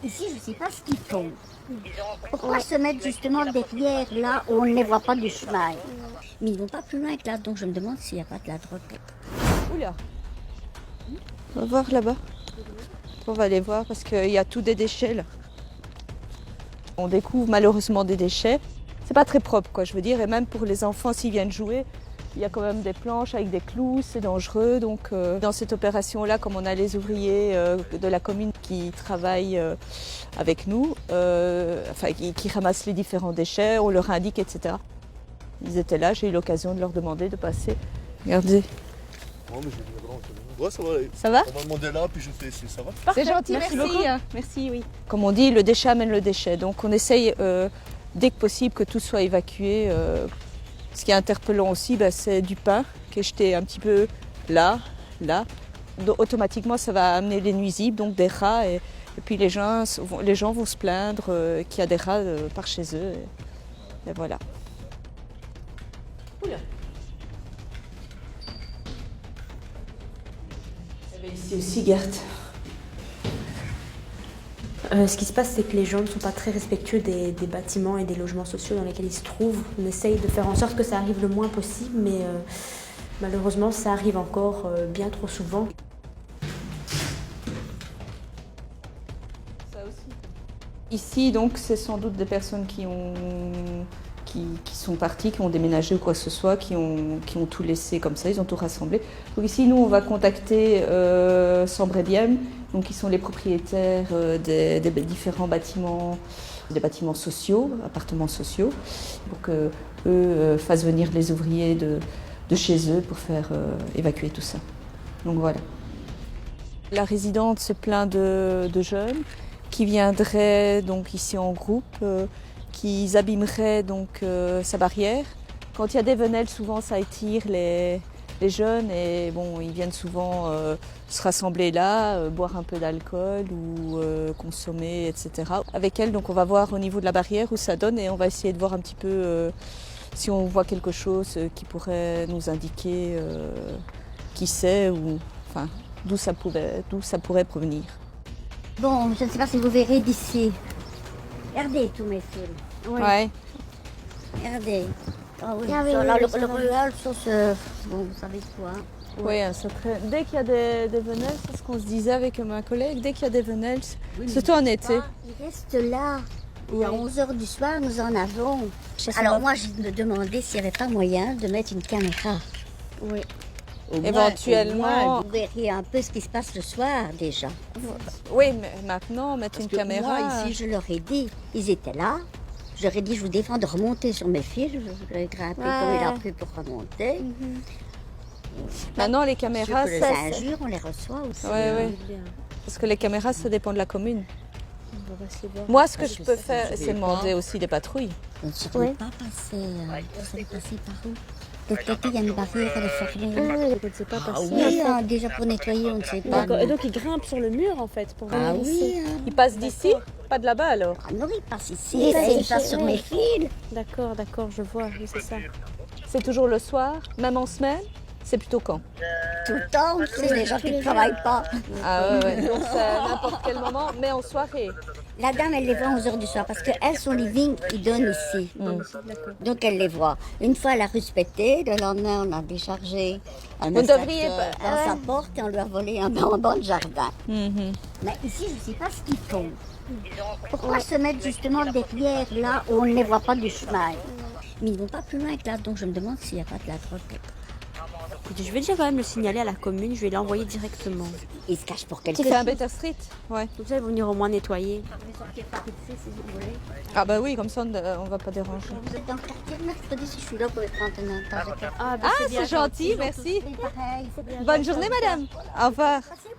Ici, je ne sais pas ce qu'ils font. Pourquoi se mettre justement derrière, là, où on ne les voit pas du chemin? Mais ils ne vont pas plus loin que là, donc je me demande s'il n'y a pas de la drogue. Oula. On va voir là-bas. On va aller voir parce qu'il y a tous des déchets là. On découvre malheureusement des déchets. C'est pas très propre quoi, je veux dire. Et même pour les enfants, s'ils viennent jouer, il y a quand même des planches avec des clous, c'est dangereux. Donc dans cette opération-là, comme on a les ouvriers de la commune qui travaillent avec nous, qui ramassent les différents déchets, on leur indique, etc. Ils étaient là, j'ai eu l'occasion de leur demander de passer. Regardez. Non, mais ouais, ça va. Ça va? On m'a demandé là, puis je fais ici, ça va? C'est gentil, merci. Merci, oui. Comme on dit, le déchet amène le déchet. Donc on essaye dès que possible que tout soit évacué. Ce qui est interpellant aussi, c'est du pain qui est jeté un petit peu là. Donc, automatiquement, ça va amener les nuisibles, donc des rats. Et puis les gens vont se plaindre qu'il y a des rats par chez eux. Et voilà. Oula. Ici aussi, Gert. Ce qui se passe, c'est que les gens ne sont pas très respectueux des bâtiments et des logements sociaux dans lesquels ils se trouvent. On essaye de faire en sorte que ça arrive le moins possible, mais malheureusement, ça arrive encore bien trop souvent. Ça aussi. Ici, donc, c'est sans doute des personnes qui sont partis, qui ont déménagé ou quoi que ce soit, qui ont tout laissé comme ça, ils ont tout rassemblé. Donc ici, nous, on va contacter Sambre-Diem, donc qui sont les propriétaires des différents bâtiments, des bâtiments sociaux, appartements sociaux, pour qu'eux fassent venir les ouvriers de chez eux pour faire évacuer tout ça. Donc voilà. La résidente se plaint de jeunes qui viendraient donc ici en groupe, qui abîmeraient donc sa barrière. Quand il y a des venelles, souvent ça attire les jeunes et bon, ils viennent souvent se rassembler là, boire un peu d'alcool ou consommer, etc. Avec elle, donc on va voir au niveau de la barrière où ça donne et on va essayer de voir un petit peu si on voit quelque chose qui pourrait nous indiquer qui c'est ou enfin d'où ça pourrait provenir. Bon, je ne sais pas si vous verrez d'ici. Regardez tous mes films. Oui. Ouais. Regardez. Ah oui, Ah oui, ça, oui, là, oui, le ça va. rural, ça c'est... Bon, vous savez quoi? Oui, dès qu'il y a des venelles, c'est ce qu'on se disait avec ma collègue, dès qu'il y a des venelles, surtout en été. Il reste là. Et à 11h du soir, nous en avons. Ça Alors va. moi, je me demandais s'il n'y avait pas moyen de mettre une caméra. Oui. Éventuellement. Vous verriez un peu ce qui se passe le soir déjà. Oui, mais maintenant, mettre Parce une que caméra. moi, ici, je leur ai dit, ils étaient là. Je leur ai dit, je vous défends de remonter sur mes fils. Je l'ai grimpé comme il a pu pour remonter. Maintenant, les Sûr caméras, que les ça. injures, on les reçoit aussi. Oui. Bien. Parce que les caméras, ça dépend de la commune. On va se voir. Moi, ce que je peux faire, c'est demander aussi des patrouilles. On ne saurait pas passer. Vous savez passer par où? De l'autre côté, il y a une barrière, elle est fermée. Je ne sais pas passer. Oui, déjà pour nettoyer, on ne sait pas. D'accord. Et donc ils grimpent sur le mur en fait pour Ah venir oui. ici. Ils passent d'ici, pas de là-bas alors. Ah non, il passe ici, il passe sur mes fils. D'accord, je vois, oui, c'est ça. C'est toujours le soir, même en semaine. C'est plutôt quand? Tout le temps, c'est les gens qui ne travaillent pas. Ah ouais. Donc c'est à n'importe quel moment, mais en soirée. La dame, elle les voit à 11h du soir parce qu'elle, son living, il donne ici. D'accord. Donc elle les voit. Une fois, elle a respecté. Le lendemain, on a déchargé un Vous devriez inspecteur pas- dans sa porte et on lui a volé un bonbon de jardin. Mhm. Mais ici, je ne sais pas ce qu'ils font. Pourquoi se mettre justement derrière, là, où on ne les voit pas du chemin? Mais ils ne vont pas plus loin que là, donc je me demande s'il n'y a pas de la drogue. Écoutez, je vais déjà quand même le signaler à la commune, je vais l'envoyer directement. Ils se cachent pour quelque Tu chose. fais un Better Street? Ouais. Comme ça, ils vont venir au moins nettoyer. Ah bah oui, comme ça on va pas déranger. Vous êtes dans le quartier le mercredi, si je suis là, vous pouvez prendre un temps. Ah, Ah, c'est gentil, merci. C'est pareil. Bonne journée, madame. Au revoir. Passez